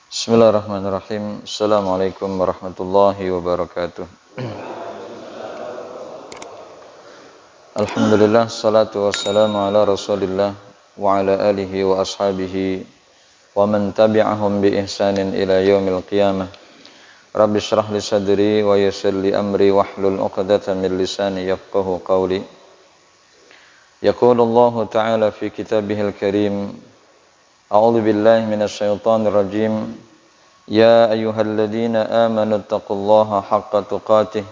Bismillahirrahmanirrahim. Assalamualaikum warahmatullahi wabarakatuh. Alhamdulillah, salatu wassalamu ala rasulillah wa ala alihi wa ashabihi wa man tabi'ahum bi ihsanin ila yaumil qiyamah. Rabbi shrah li sadri wa yassir li amri wahlul 'uqdatam min lisani yafqahu qawli. Yaqulu Allah ta'ala fi kitabihil karim. A'udzu billahi minasy syaithanir rajim. Ya ayyuhalladzina amanu taqullaha haqqa tuqatih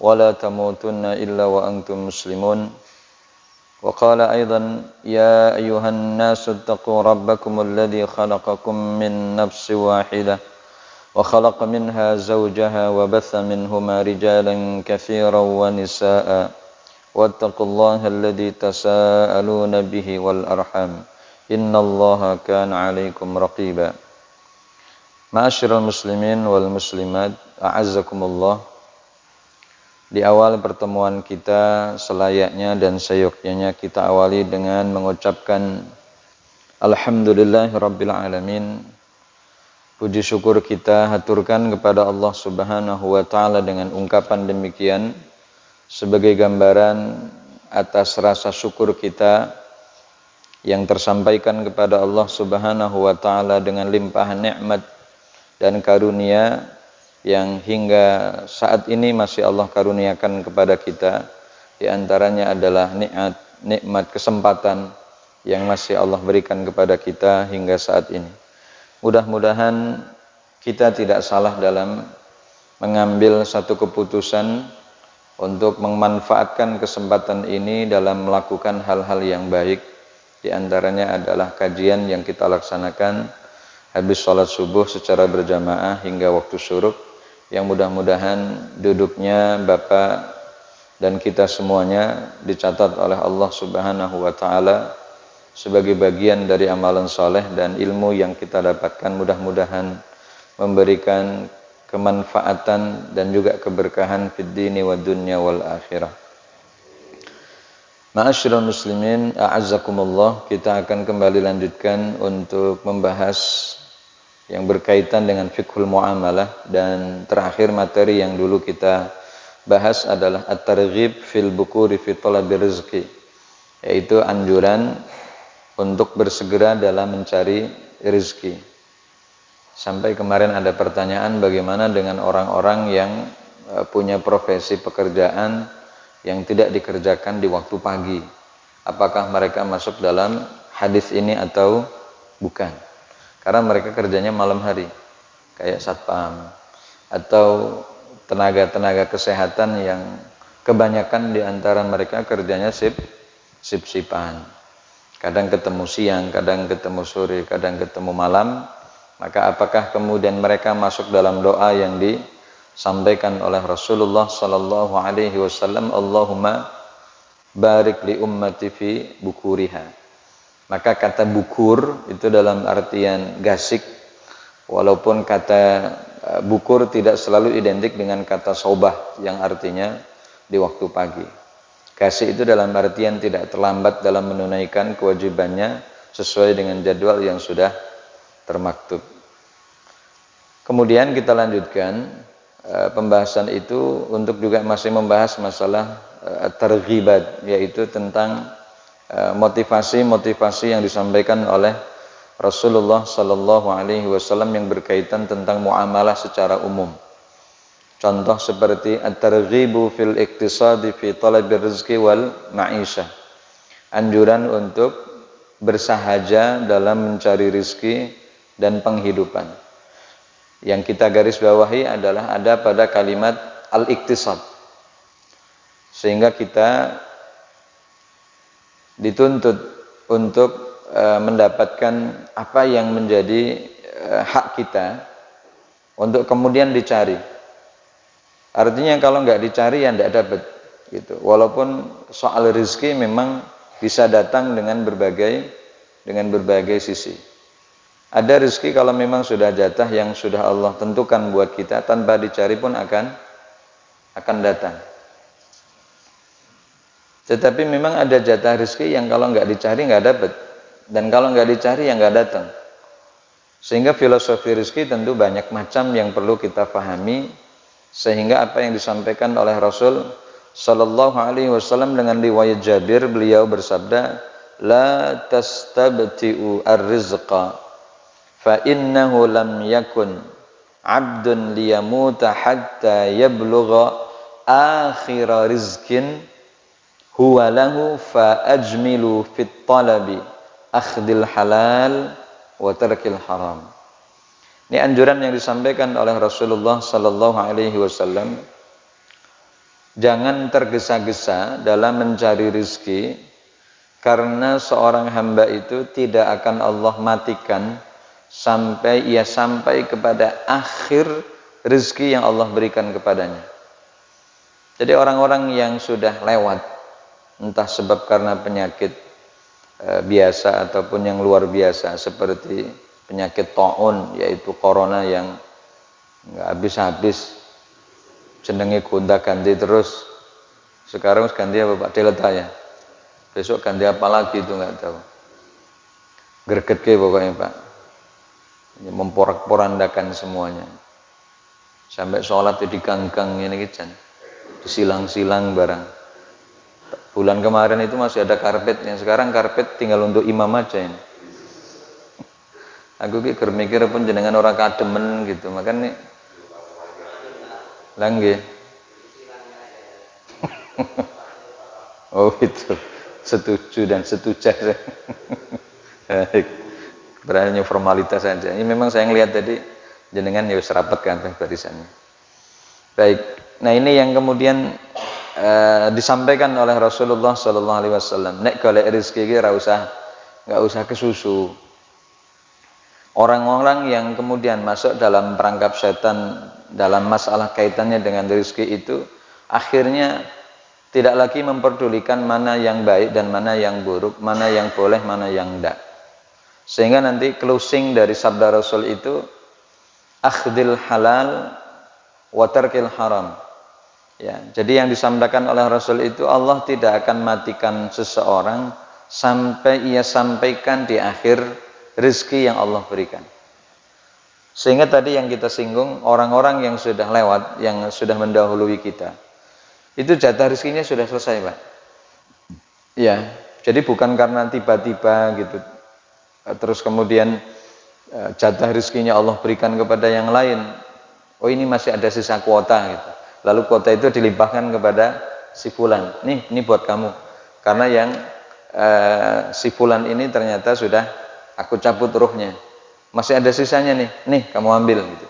wa la tamutunna illa wa antum muslimun. Wa qala aidan ya ayyuhan nasu taqu rabbakumul ladzi khalaqakum min nafsin wahidah wa khalaqa minha zawjaha wa batha minhuma rijalan katsiran wa nisaa'a wattaqullaha alladzi tasaaluna bihi wal arham innallaha kana 'alaikum raqiba. Ma'asyiral muslimin wal muslimat, a'azzakumullah. Di awal pertemuan kita selayaknya dan seyogyanya kita awali dengan mengucapkan alhamdulillahirabbil alamin. Puji syukur kita haturkan kepada Allah Subhanahu wa taala dengan ungkapan demikian sebagai gambaran atas rasa syukur kita yang tersampaikan kepada Allah Subhanahu wa taala dengan limpahan nikmat dan karunia yang hingga saat ini masih Allah karuniakan kepada kita. Di antaranya adalah nikmat kesempatan yang masih Allah berikan kepada kita hingga saat ini. Mudah-mudahan kita tidak salah dalam mengambil satu keputusan untuk memanfaatkan kesempatan ini dalam melakukan hal-hal yang baik. Di antaranya adalah kajian yang kita laksanakan habis sholat subuh secara berjamaah hingga waktu syuruk, yang mudah-mudahan duduknya Bapak dan kita semuanya dicatat oleh Allah Subhanahu wa taala sebagai bagian dari amalan soleh, dan ilmu yang kita dapatkan mudah-mudahan memberikan kemanfaatan dan juga keberkahan fid dini wad dunya wal akhirah. Ma'asyiral muslimin, a'azzakumullah, kita akan kembali lanjutkan untuk membahas yang berkaitan dengan fiqhul muamalah, dan terakhir materi yang dulu kita bahas adalah at-targhib fil bukuri fi talabir rizqi, yaitu anjuran untuk bersegera dalam mencari rezeki. Sampai kemarin ada pertanyaan bagaimana dengan orang-orang yang punya profesi pekerjaan yang tidak dikerjakan di waktu pagi. Apakah mereka masuk dalam hadis ini atau bukan? Karena mereka kerjanya malam hari, kayak satpam atau tenaga-tenaga kesehatan yang kebanyakan di antara mereka kerjanya sip-sipan. Kadang ketemu siang, kadang ketemu sore, kadang ketemu malam. Maka apakah kemudian mereka masuk dalam doa yang disampaikan oleh Rasulullah sallallahu alaihi wasallam, Allahumma barik li ummati fi bukuriha. Maka kata bukur itu dalam artian gasik, walaupun kata bukur tidak selalu identik dengan kata sobah yang artinya di waktu pagi. Gasik itu dalam artian tidak terlambat dalam menunaikan kewajibannya sesuai dengan jadwal yang sudah termaktub. Kemudian kita lanjutkan pembahasan itu untuk juga masih membahas masalah targhibat, yaitu tentang motivasi-motivasi yang disampaikan oleh Rasulullah sallallahu alaihi wasallam yang berkaitan tentang muamalah secara umum. Contoh seperti at-targhibu fil iktisadi fi talabir rizqi wal ma'isyah. Anjuran untuk bersahaja dalam mencari rizki dan penghidupan. Yang kita garis bawahi adalah ada pada kalimat al-iktisad. Sehingga kita dituntut untuk mendapatkan apa yang menjadi hak kita untuk kemudian dicari. Artinya kalau nggak dicari ya nggak dapat gitu. Walaupun soal rezeki memang bisa datang dengan berbagai sisi. Ada rezeki kalau memang sudah jatah yang sudah Allah tentukan buat kita, tanpa dicari pun akan datang. Tetapi memang ada jatah rezeki yang kalau nggak dicari nggak dapat, dan kalau nggak dicari ya nggak datang. Sehingga filosofi rezeki tentu banyak macam yang perlu kita pahami, sehingga apa yang disampaikan oleh Rasul sallallahu alaihi wasallam dengan riwayat Jabir, beliau bersabda, la tastabti'u ar-rizqa fa innahu lam yakun 'abdun liyamuta hatta yablugha akhira rizkin huwa lahu fa ajmilu fit talabi akhdil halal wa tarkil haram. Ini anjuran yang disampaikan oleh Rasulullah sallallahu alaihi wasallam. Jangan tergesa-gesa dalam mencari rezeki, karena seorang hamba itu tidak akan Allah matikan sampai ia sampai kepada akhir rezeki yang Allah berikan kepadanya. Jadi orang-orang yang sudah lewat, entah sebab karena penyakit biasa ataupun yang luar biasa seperti penyakit taun, yaitu corona yang nggak habis-habis, jenenge gonta-ganti terus. Sekarang ganti apa Pak? Delta ya. Besok ganti apa lagi itu nggak tahu. Greget ke pokoknya Pak. Memporak-porandakan semuanya. Sampai sholat di gang-gang ini kan, disilang-silang barang. Bulan kemarin itu masih ada karpetnya, sekarang karpet tinggal untuk imam aja ini. Aku mikir pun jenengan orang kademen gitu, makanya langge. Oh itu setuju dan setuju. Berarti formalitas saja. Ini memang saya ngelihat tadi jenengan ya serapat kan barisannya. Baik. Nah ini yang kemudian disampaikan oleh Rasulullah sallallahu alaihi wasallam. Nek golek rezeki iki enggak usah kesusu. Orang-orang yang kemudian masuk dalam perangkap setan dalam masalah kaitannya dengan rezeki itu akhirnya tidak lagi memperdulikan mana yang baik dan mana yang buruk, mana yang boleh, mana yang enggak. Sehingga nanti closing dari sabda Rasul itu akhdil halal wa tarkil haram. Ya, jadi yang disampaikan oleh Rasul itu Allah tidak akan matikan seseorang sampai ia sampaikan di akhir rezeki yang Allah berikan. Sehingga tadi yang kita singgung, orang-orang yang sudah lewat, yang sudah mendahului kita, itu jatah rezekinya sudah selesai Pak. Ya, jadi bukan karena tiba-tiba gitu, terus kemudian jatah rezekinya Allah berikan kepada yang lain. Oh ini masih ada sisa kuota gitu. Lalu kuota itu dilimpahkan kepada si fulan. Ini buat kamu. Karena yang si fulan ini ternyata sudah aku cabut ruhnya. Masih ada sisanya nih kamu ambil gitu.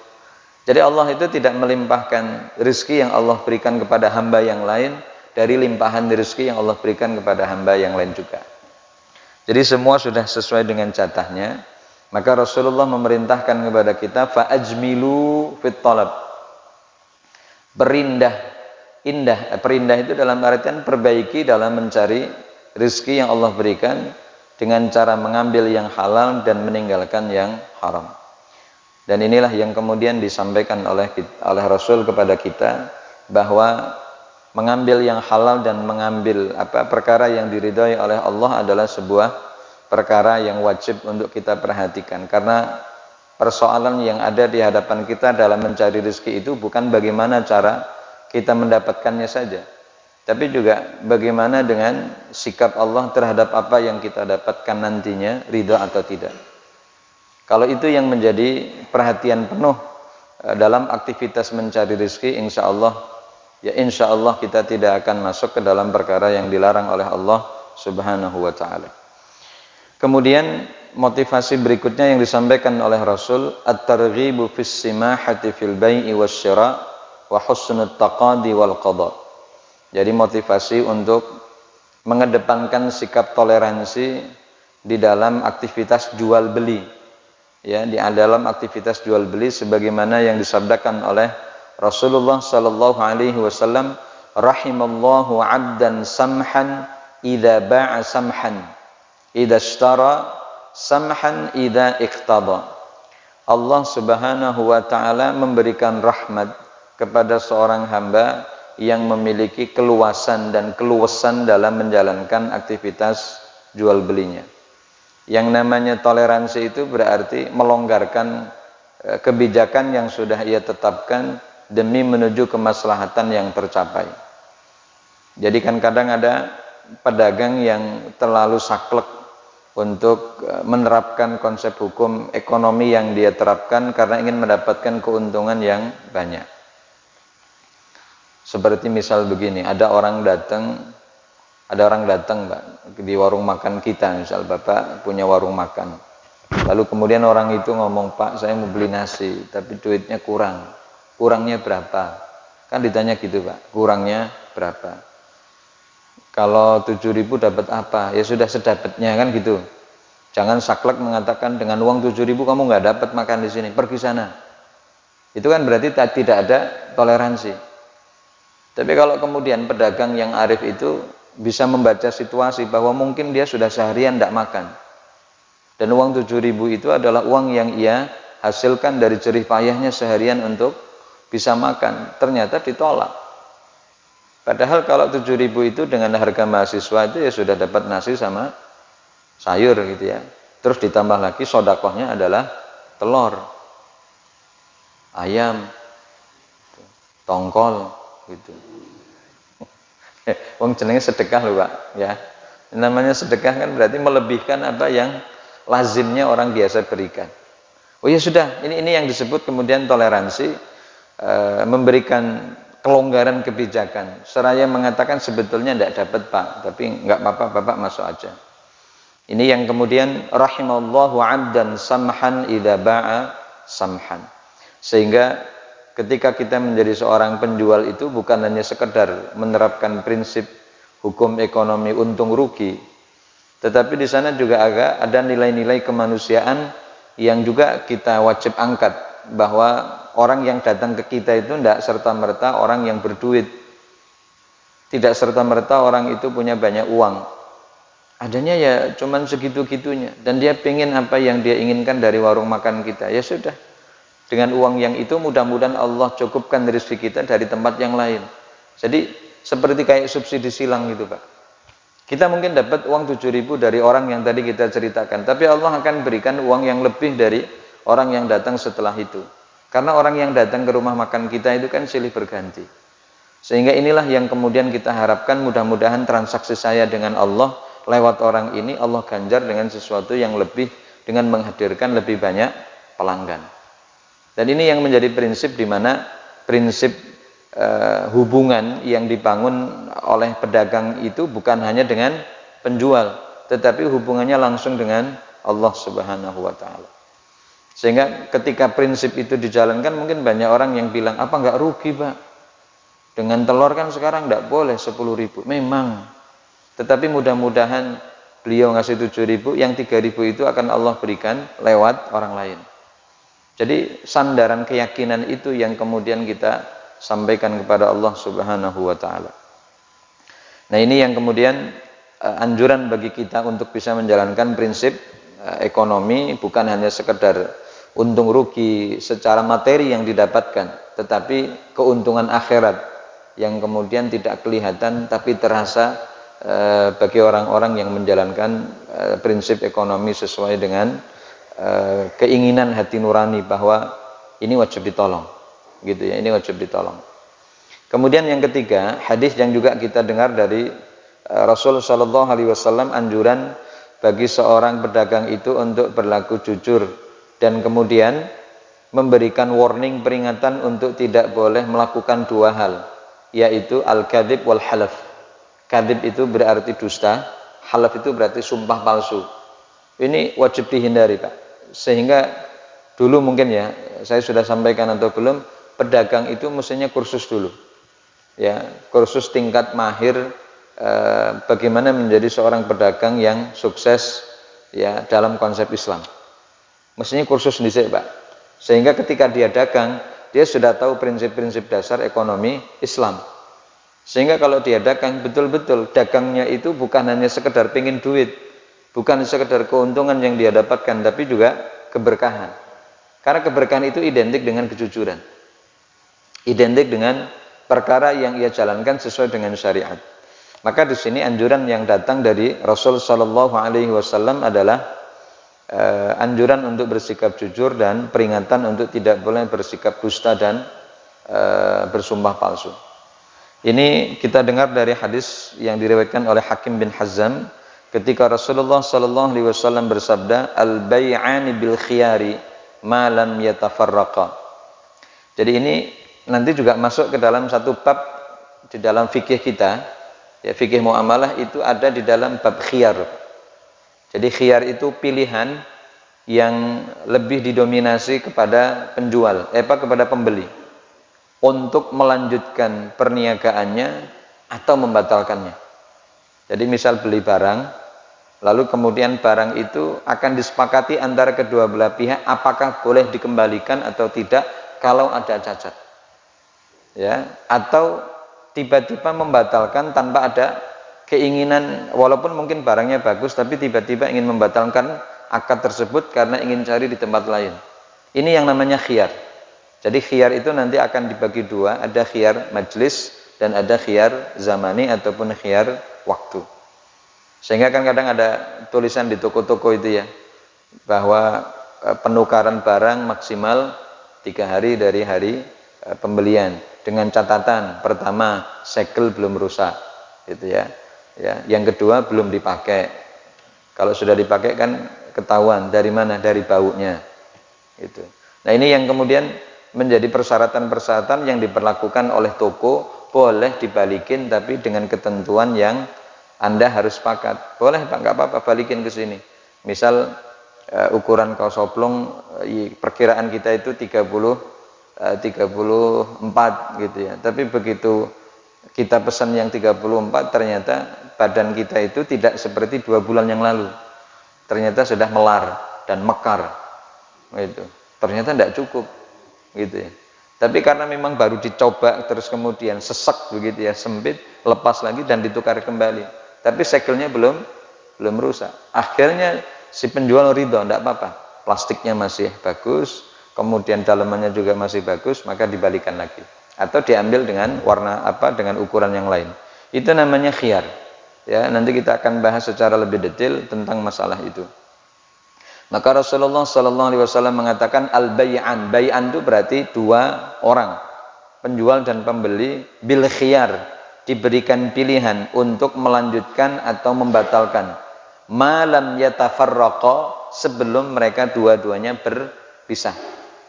Jadi Allah itu tidak melimpahkan rezeki yang Allah berikan kepada hamba yang lain dari limpahan rezeki yang Allah berikan kepada hamba yang lain juga. Jadi semua sudah sesuai dengan jatahnya. Maka Rasulullah memerintahkan kepada kita fa'ajmilu fit talab. Perindah itu dalam artian perbaiki dalam mencari rezeki yang Allah berikan dengan cara mengambil yang halal dan meninggalkan yang haram. Dan inilah yang kemudian disampaikan oleh Rasul kepada kita, bahwa mengambil yang halal dan mengambil perkara yang diridhai oleh Allah adalah sebuah perkara yang wajib untuk kita perhatikan. Karena persoalan yang ada di hadapan kita dalam mencari rezeki itu bukan bagaimana cara kita mendapatkannya saja, tapi juga bagaimana dengan sikap Allah terhadap apa yang kita dapatkan nantinya, ridha atau tidak. Kalau itu yang menjadi perhatian penuh dalam aktivitas mencari rezeki, insya Allah kita tidak akan masuk ke dalam perkara yang dilarang oleh Allah Subhanahu wa ta'ala. Kemudian motivasi berikutnya yang disampaikan oleh Rasul, at-targhibu fis simahati fil bai'i wasyira wa husnut taqadi wal qada. Jadi motivasi untuk mengedepankan sikap toleransi di dalam aktivitas jual beli. Ya, di dalam aktivitas jual beli sebagaimana yang disabdakan oleh Rasulullah sallallahu alaihi wasallam, rahimallahu 'abdan samhan idza ba'a samhan, idza ishtara samhan, idza iqtada. Allah Subhanahu wa taala memberikan rahmat kepada seorang hamba yang memiliki keluasan dan keluasan dalam menjalankan aktivitas jual belinya. Yang namanya toleransi itu berarti melonggarkan kebijakan yang sudah ia tetapkan demi menuju kemaslahatan yang tercapai. Jadi kan kadang ada pedagang yang terlalu saklek untuk menerapkan konsep hukum ekonomi yang dia terapkan karena ingin mendapatkan keuntungan yang banyak. Seperti misal begini, ada orang datang Mbak di warung makan kita, misal Bapak punya warung makan. Lalu kemudian orang itu ngomong, "Pak, saya mau beli nasi, tapi duitnya kurang. Kurangnya berapa?" Kan ditanya gitu, Pak, kurangnya berapa? Kalau 7.000 dapat apa? Ya sudah sedapatnya, kan gitu. Jangan saklek mengatakan dengan uang 7.000 kamu nggak dapat makan di sini, pergi sana. Itu kan berarti tidak ada toleransi. Tapi kalau kemudian pedagang yang arif itu bisa membaca situasi bahwa mungkin dia sudah seharian tidak makan. Dan uang 7.000 itu adalah uang yang ia hasilkan dari jerih payahnya seharian untuk bisa makan. Ternyata ditolak. Padahal kalau 7.000 itu dengan harga mahasiswa itu ya sudah dapat nasi sama sayur gitu ya. Terus ditambah lagi sodakohnya adalah telur, ayam, tongkol gitu. Wong jenenge sedekah loh Pak ya. Namanya sedekah kan berarti melebihkan apa yang lazimnya orang biasa berikan. Oh ya sudah, ini yang disebut kemudian toleransi, memberikan kelonggaran kebijakan. Seraya mengatakan sebetulnya tidak dapat Pak, tapi nggak apa-apa Bapak masuk aja. Ini yang kemudian rahimallahu 'abdan samhan idza ba'a samhan. Sehingga ketika kita menjadi seorang penjual itu bukan hanya sekedar menerapkan prinsip hukum ekonomi untung rugi, tetapi di sana juga ada nilai-nilai kemanusiaan yang juga kita wajib angkat, bahwa orang yang datang ke kita itu tidak serta-merta orang yang berduit, tidak serta-merta orang itu punya banyak uang. Adanya ya cuman segitu-gitunya, dan dia pengen apa yang dia inginkan dari warung makan kita, ya sudah, dengan uang yang itu mudah-mudahan Allah cukupkan rezeki kita dari tempat yang lain. Jadi seperti kayak subsidi silang gitu Pak. Kita mungkin dapat uang 7.000 dari orang yang tadi kita ceritakan, tapi Allah akan berikan uang yang lebih dari orang yang datang setelah itu. Karena orang yang datang ke rumah makan kita itu kan silih berganti. Sehingga inilah yang kemudian kita harapkan, mudah-mudahan transaksi saya dengan Allah lewat orang ini Allah ganjar dengan sesuatu yang lebih, dengan menghadirkan lebih banyak pelanggan. Dan ini yang menjadi prinsip, di mana prinsip hubungan yang dibangun oleh pedagang itu bukan hanya dengan penjual, tetapi hubungannya langsung dengan Allah Subhanahu wa Ta'ala. Sehingga ketika prinsip itu dijalankan, mungkin banyak orang yang bilang, apa nggak rugi Pak? Dengan telur kan sekarang nggak boleh 10.000. Memang. Tetapi mudah-mudahan beliau ngasih 7.000, yang 3.000 itu akan Allah berikan lewat orang lain. Jadi sandaran keyakinan itu yang kemudian kita sampaikan kepada Allah Subhanahu wa Ta'ala. Nah ini yang kemudian anjuran bagi kita untuk bisa menjalankan prinsip ekonomi, bukan hanya sekedar untung rugi secara materi yang didapatkan, tetapi keuntungan akhirat yang kemudian tidak kelihatan tapi terasa bagi orang-orang yang menjalankan prinsip ekonomi sesuai dengan keinginan hati nurani, bahwa ini wajib ditolong gitu ya, ini wajib ditolong. Kemudian yang ketiga, hadis yang juga kita dengar dari Rasul Shallallahu Alaihi Wasallam, anjuran bagi seorang pedagang itu untuk berlaku jujur dan kemudian memberikan warning, peringatan untuk tidak boleh melakukan dua hal, yaitu al-kadzib wal halaf. Kadzib itu berarti dusta, halaf itu berarti sumpah palsu. Ini wajib dihindari Pak. Sehingga dulu mungkin ya, saya sudah sampaikan atau belum, pedagang itu mestinya kursus dulu. Ya, kursus tingkat mahir bagaimana menjadi seorang pedagang yang sukses ya dalam konsep Islam. Mestinya kursus dhisik Pak. Sehingga ketika dia dagang, dia sudah tahu prinsip-prinsip dasar ekonomi Islam. Sehingga kalau dia dagang, betul-betul dagangnya itu bukan hanya sekedar pengen duit, bukan sekedar keuntungan yang dia dapatkan, tapi juga keberkahan. Karena keberkahan itu identik dengan kejujuran, identik dengan perkara yang ia jalankan sesuai dengan syariat. Maka di sini anjuran yang datang dari Rasul Shallallahu Alaihi Wasallam adalah anjuran untuk bersikap jujur dan peringatan untuk tidak boleh bersikap dusta dan bersumpah palsu. Ini kita dengar dari hadis yang diriwayatkan oleh Hakim bin Hazam ketika Rasulullah sallallahu alaihi wasallam bersabda, al-bai'ani bil khiyari ma lam yatafarraqa. Jadi ini nanti juga masuk ke dalam satu bab di dalam fikih kita, ya, fikih muamalah itu ada di dalam bab khiyar. Jadi khiyar itu pilihan yang lebih didominasi kepada penjual, kepada pembeli untuk melanjutkan perniagaannya atau membatalkannya. Jadi misal beli barang, lalu kemudian barang itu akan disepakati antara kedua belah pihak apakah boleh dikembalikan atau tidak kalau ada cacat, ya, atau tiba-tiba membatalkan tanpa ada keinginan, walaupun mungkin barangnya bagus tapi tiba-tiba ingin membatalkan akad tersebut karena ingin cari di tempat lain. Ini yang namanya khiyar. Jadi khiyar itu nanti akan dibagi dua, ada khiyar majlis dan ada khiyar zamani ataupun khiyar waktu. Sehingga kan kadang ada tulisan di toko-toko itu ya, bahwa penukaran barang maksimal 3 hari dari hari pembelian dengan catatan pertama segel belum rusak, gitu ya. Ya, yang kedua belum dipakai. Kalau sudah dipakai kan ketahuan dari mana, dari baunya. Itu. Nah, ini yang kemudian menjadi persyaratan-persyaratan yang diperlakukan oleh toko, boleh dibalikin tapi dengan ketentuan yang Anda harus sepakat. Boleh Pak, nggak apa-apa, balikin ke sini. Misal ukuran kaos oblong perkiraan kita itu 34 gitu ya. Tapi begitu kita pesan yang 34 ternyata badan kita itu tidak seperti 2 bulan yang lalu. Ternyata sudah melar dan mekar. Gitu. Ternyata tidak cukup. Gitu ya. Tapi karena memang baru dicoba terus kemudian sesek begitu ya, sempit, lepas lagi dan ditukar kembali. Tapi segelnya belum rusak. Akhirnya si penjual ridho, tidak apa-apa. Plastiknya masih bagus, kemudian dalamannya juga masih bagus, maka dibalikan lagi. Atau diambil dengan warna apa, dengan ukuran yang lain. Itu namanya khiyar. Ya, nanti kita akan bahas secara lebih detail tentang masalah itu. Maka Rasulullah sallallahu alaihi wasallam mengatakan al-bai'an. Bai'an itu berarti 2 orang, penjual dan pembeli, bil khiyar, diberikan pilihan untuk melanjutkan atau membatalkan. Malam yatafarraqa, sebelum mereka dua-duanya berpisah.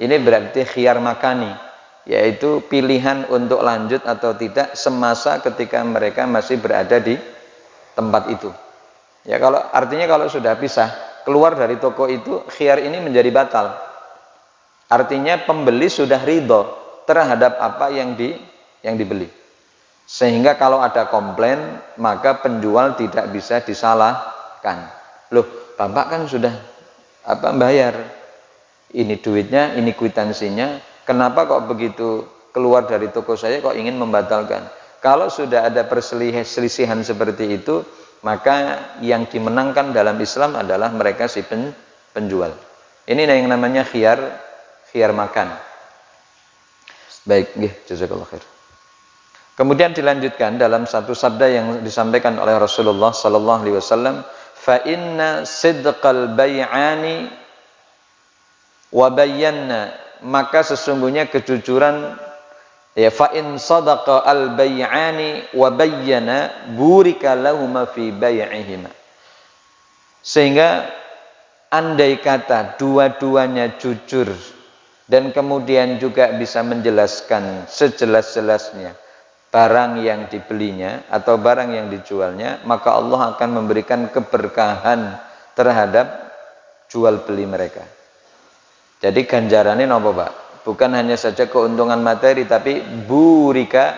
Ini berarti khiyar makani, yaitu pilihan untuk lanjut atau tidak semasa ketika mereka masih berada di tempat itu. Ya, kalau artinya kalau sudah pisah, keluar dari toko itu, khiyar ini menjadi batal. Artinya pembeli sudah ridho terhadap apa yang dibeli. Sehingga kalau ada komplain, maka penjual tidak bisa disalahkan. Loh, Bapak kan sudah bayar. Ini duitnya, ini kwitansinya. Kenapa kok begitu keluar dari toko saya kok ingin membatalkan? Kalau sudah ada perselisihan seperti itu, maka yang dimenangkan dalam Islam adalah mereka si penjual. Ini yang namanya khiyar makan. Baik, nggih, jazakallahu khair. Kemudian dilanjutkan dalam satu sabda yang disampaikan oleh Rasulullah sallallahu alaihi wasallam, fa inna sidqal bai'ani wa bayyana, maka sesungguhnya kejujuran, ya, fa in sadaqa al bai'ani wa bayyana burika lahuma fi bai'ihima. Sehingga andai kata dua-duanya jujur dan kemudian juga bisa menjelaskan sejelas-jelasnya barang yang dibelinya atau barang yang dijualnya, maka Allah akan memberikan keberkahan terhadap jual beli mereka. Jadi ganjarannya napa, Pak? Bukan hanya saja keuntungan materi, tapi burika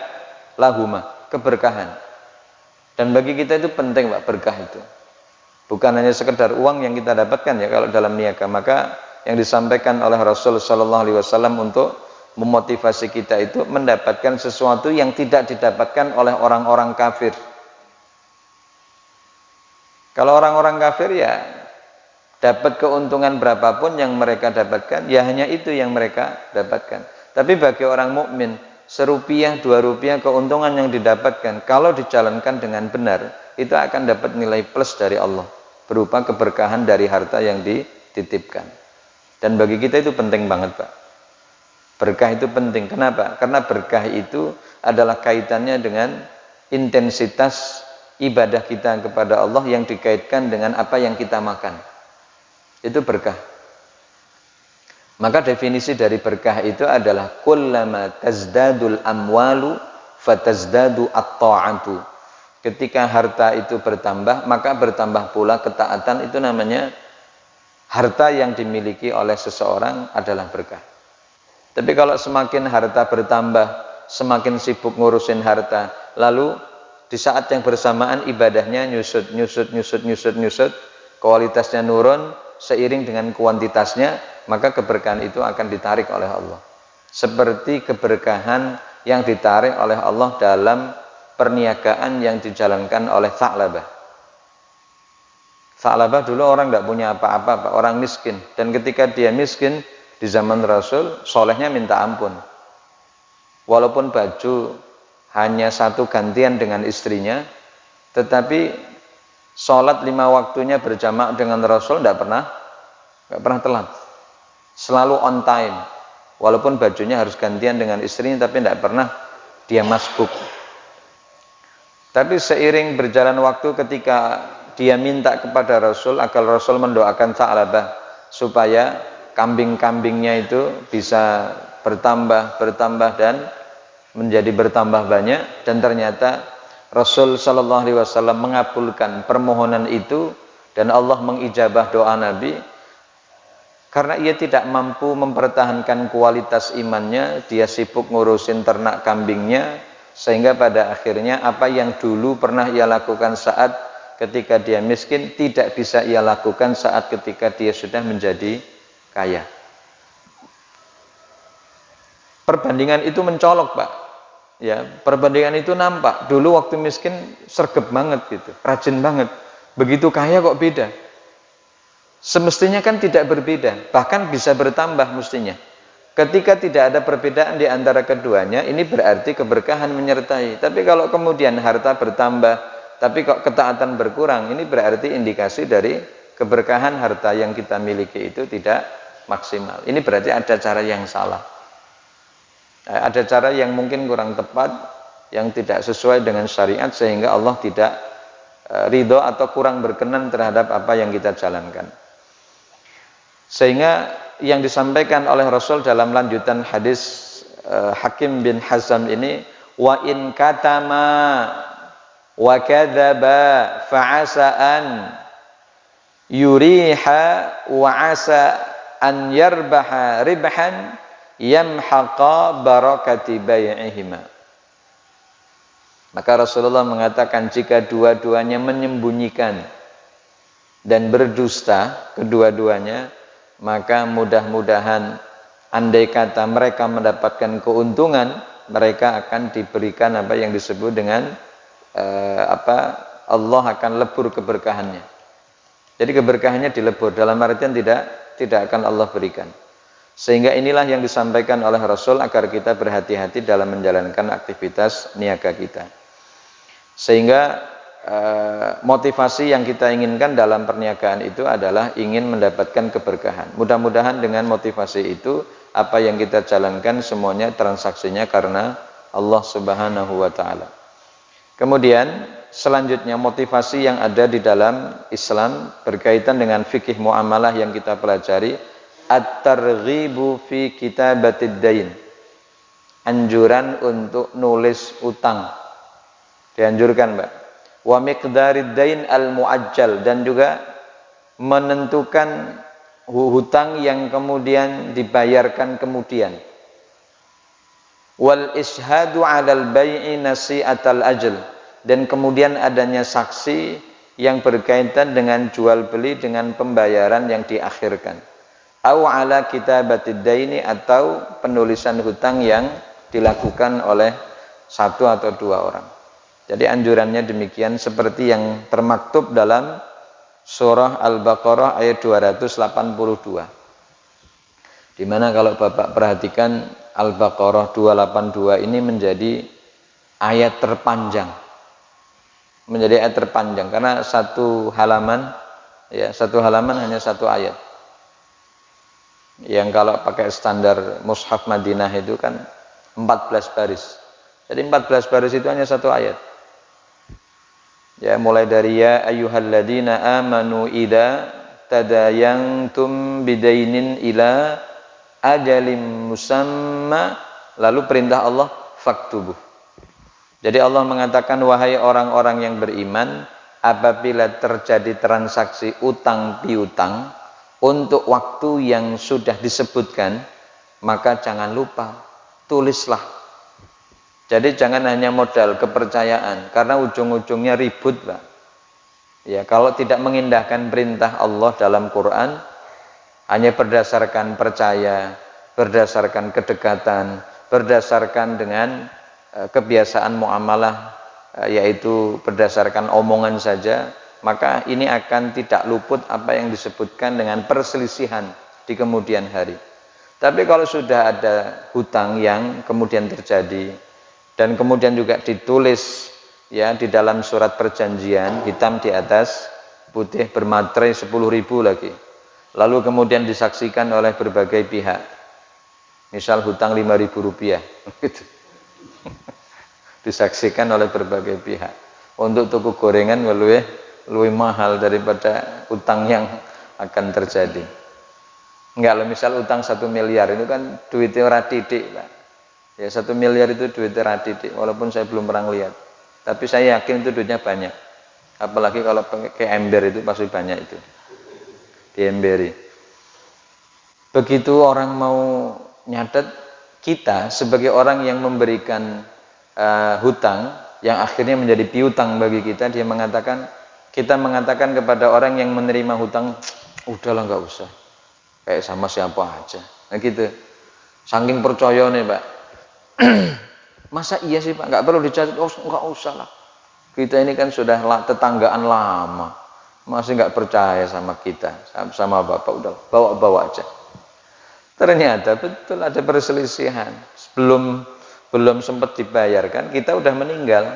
lahuma, keberkahan. Dan bagi kita itu penting, Pak, berkah itu. Bukan hanya sekedar uang yang kita dapatkan ya kalau dalam niaga. Maka yang disampaikan oleh Rasul sallallahu alaihi wasallam untuk memotivasi kita itu mendapatkan sesuatu yang tidak didapatkan oleh orang-orang kafir. Kalau orang-orang kafir ya dapat keuntungan berapapun yang mereka dapatkan, ya hanya itu yang mereka dapatkan. Tapi bagi orang mukmin, ₹1, ₹2 keuntungan yang didapatkan, kalau dijalankan dengan benar, itu akan dapat nilai plus dari Allah, berupa keberkahan dari harta yang dititipkan. Dan bagi kita itu penting banget, Pak. Berkah itu penting. Kenapa? Karena berkah itu adalah kaitannya dengan intensitas ibadah kita kepada Allah yang dikaitkan dengan apa yang kita makan. Itu berkah. Maka definisi dari berkah itu adalah kullama tazdadul amwalu fatazdadu at-ta'atu. Ketika harta itu bertambah, maka bertambah pula ketaatan. Itu namanya harta yang dimiliki oleh seseorang adalah berkah. Tapi kalau semakin harta bertambah, semakin sibuk ngurusin harta, lalu di saat yang bersamaan ibadahnya nyusut, kualitasnya nurun seiring dengan kuantitasnya, maka keberkahan itu akan ditarik oleh Allah. Seperti keberkahan yang ditarik oleh Allah dalam perniagaan yang dijalankan oleh Tha'labah. Tha'labah dulu orang tidak punya apa-apa, orang miskin. Dan ketika dia miskin, di zaman Rasul, solehnya minta ampun. Walaupun baju hanya satu gantian dengan istrinya, tetapi sholat 5 waktunya berjamaah dengan Rasul tidak pernah telat. Selalu on time. Walaupun bajunya harus gantian dengan istrinya, tapi tidak pernah dia masbuk. Tapi seiring berjalan waktu, ketika dia minta kepada Rasul agar Rasul mendoakan Tha'labah supaya kambing-kambingnya itu bisa bertambah dan menjadi bertambah banyak, dan ternyata Rasul Shallallahu Alaihi Wasallam mengabulkan permohonan itu dan Allah mengijabah doa Nabi karena ia tidak mampu mempertahankan kualitas imannya. Dia sibuk ngurusin ternak kambingnya, sehingga pada akhirnya apa yang dulu pernah ia lakukan saat ketika dia miskin tidak bisa ia lakukan saat ketika dia sudah menjadi kaya. Perbandingan itu mencolok, Pak. Ya, perbandingan itu nampak. Dulu waktu miskin sergap banget gitu, rajin banget. Begitu kaya kok beda. Semestinya kan tidak berbeda, bahkan bisa bertambah mestinya. Ketika tidak ada perbedaan di antara keduanya, ini berarti keberkahan menyertai. Tapi kalau kemudian harta bertambah, tapi kok ketaatan berkurang, ini berarti indikasi dari keberkahan harta yang kita miliki itu tidak maksimal. Ini berarti ada cara yang salah. Ada cara yang mungkin kurang tepat, yang tidak sesuai dengan syariat, sehingga Allah tidak ridho atau kurang berkenan terhadap apa yang kita jalankan. Sehingga yang disampaikan oleh Rasul dalam lanjutan hadis Hakim bin Hazam ini, wa in katama wa kadzaba fa'asa an yuriha wa asa an yarbaha ribhan yamhaqa barakati bai'ihima. Maka Rasulullah mengatakan, jika dua-duanya menyembunyikan dan berdusta kedua-duanya, maka mudah-mudahan andai kata mereka mendapatkan keuntungan, mereka akan diberikan apa yang disebut dengan Allah akan lebur keberkahannya. Jadi keberkahannya dilebur, dalam artian tidak akan Allah berikan. Sehingga inilah yang disampaikan oleh Rasul agar kita berhati-hati dalam menjalankan aktivitas niaga kita. Sehingga motivasi yang kita inginkan dalam perniagaan itu adalah ingin mendapatkan keberkahan. Mudah-mudahan dengan motivasi itu apa yang kita jalankan semuanya transaksinya karena Allah Subhanahu wa taala. Kemudian selanjutnya motivasi yang ada di dalam Islam berkaitan dengan fikih muamalah yang kita pelajari, at-targhibu fi kitabatid dain. Anjuran untuk nulis utang. Dianjurkan, Mbak. Wa miqdarid dain al-muajjal, dan juga menentukan hutang yang kemudian dibayarkan kemudian. Wal ishhadu 'alal bai'i nasi'atal ajl, dan kemudian adanya saksi yang berkaitan dengan jual beli dengan pembayaran yang diakhirkan. Au 'ala kitabatid daini, atau penulisan hutang yang dilakukan oleh satu atau dua orang. Jadi anjurannya demikian seperti yang termaktub dalam surah Al-Baqarah ayat 282. Di mana kalau Bapak perhatikan Al-Baqarah 282 ini menjadi ayat terpanjang. Menjadi ayat terpanjang karena satu halaman hanya satu ayat. Yang kalau pakai standar mushaf Madinah itu kan 14 baris. Jadi 14 baris itu hanya satu ayat. Ya, mulai dari ya ayyuhalladzina amanu idza tadayantum bidainin ila ajalim musamma, lalu perintah Allah faktubuh. Jadi Allah mengatakan, wahai orang-orang yang beriman, apabila terjadi transaksi utang piutang untuk waktu yang sudah disebutkan, maka jangan lupa tulislah. Jadi jangan hanya modal kepercayaan, karena ujung-ujungnya ribut, Pak. Ya, kalau tidak mengindahkan perintah Allah dalam Quran, hanya berdasarkan percaya, berdasarkan kedekatan, berdasarkan dengan kebiasaan muamalah, yaitu berdasarkan omongan saja, maka ini akan tidak luput apa yang disebutkan dengan perselisihan di kemudian hari. Tapi kalau sudah ada hutang yang kemudian terjadi, dan kemudian juga ditulis ya di dalam surat perjanjian hitam di atas putih bermaterai 10.000 lagi, lalu kemudian disaksikan oleh berbagai pihak, misal hutang 5.000 rupiah gitu. Disaksikan oleh berbagai pihak, untuk tuku gorengan lebih mahal daripada utang yang akan terjadi. Enggak, misal utang 1 miliar itu kan duitnya ora titik, Pak. Ya, 1 miliar itu duitnya ora titik, walaupun saya belum pernah lihat. Tapi saya yakin itu duitnya banyak. Apalagi kalau pakai ember itu pasti banyak itu. Di emberi. Begitu orang mau nyatet, kita sebagai orang yang memberikan hutang yang akhirnya menjadi piutang bagi kita, kita mengatakan kepada orang yang menerima hutang, udahlah nggak usah, kayak sama siapa aja. Nah gitu. Saking percaya nih, Pak. Masa iya sih, Pak, nggak perlu dicatat? Oh, nggak usah lah. Kita ini kan sudah tetanggaan lama, masih nggak percaya sama kita, sama Bapak, udah bawa-bawa aja. Ternyata betul ada perselisihan. Belum sempat dibayarkan, kita udah meninggal.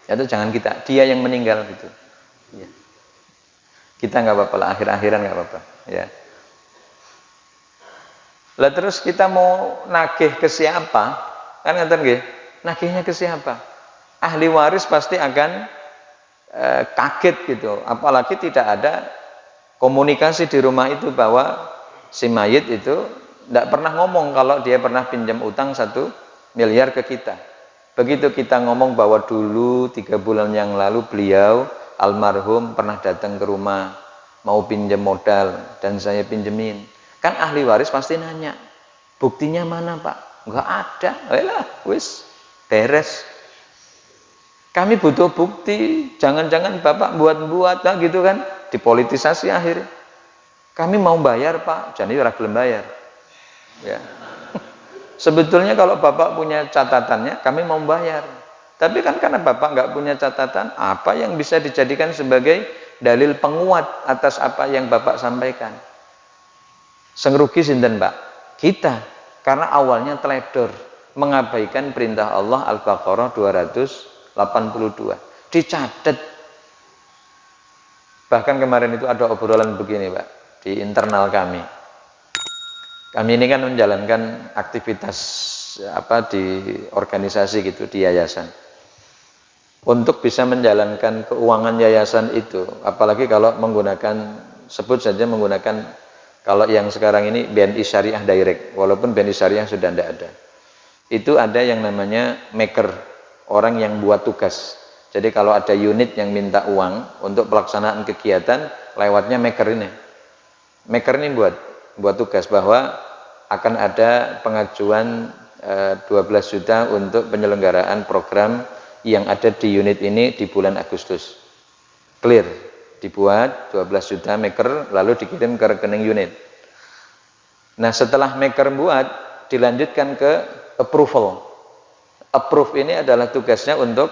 Itu jangan kita, dia yang meninggal gitu. Ya. Kita nggak apa-apa lah, akhir-akhiran nggak apa-apa. Ya. Lah terus kita mau nagih ke siapa? Kan ngeten nggih, nagihnya ke siapa? Ahli waris pasti akan kaget gitu, apalagi tidak ada komunikasi di rumah itu bahwa si mayit itu tidak pernah ngomong kalau dia pernah pinjam utang 1 miliar ke kita. Begitu kita ngomong bahwa dulu 3 bulan yang lalu beliau almarhum pernah datang ke rumah mau pinjam modal dan saya pinjemin, kan ahli waris pasti nanya, buktinya mana, Pak? Enggak ada. Lah, wis beres. Kami butuh bukti, jangan-jangan Bapak buat-buat lah gitu kan, dipolitisasi akhirnya. Kami mau bayar, Pak, jadi ora gelem bayar. Ya. Sebetulnya kalau Bapak punya catatannya, kami mau bayar. Tapi kan karena Bapak nggak punya catatan, apa yang bisa dijadikan sebagai dalil penguat atas apa yang Bapak sampaikan? Sing rugi sinten, Pak? Kita, karena awalnya teledor, mengabaikan perintah Allah. Al-Baqarah 282 dicatat. Bahkan kemarin itu ada obrolan begini, Pak, di internal kami. Kami ini kan menjalankan aktivitas di organisasi gitu, di yayasan. Untuk bisa menjalankan keuangan yayasan itu, apalagi kalau menggunakan, sebut saja menggunakan, kalau yang sekarang ini BNI Syariah Direct, walaupun BNI Syariah sudah tidak ada. Itu ada yang namanya maker, orang yang buat tugas. Jadi kalau ada unit yang minta uang untuk pelaksanaan kegiatan, lewatnya maker ini. Maker ini buat tugas bahwa akan ada pengajuan 12 juta untuk penyelenggaraan program yang ada di unit ini di bulan Agustus. Clear. Dibuat 12 juta maker, lalu dikirim ke rekening unit. Nah, setelah maker buat, dilanjutkan ke approval. Approve ini adalah tugasnya untuk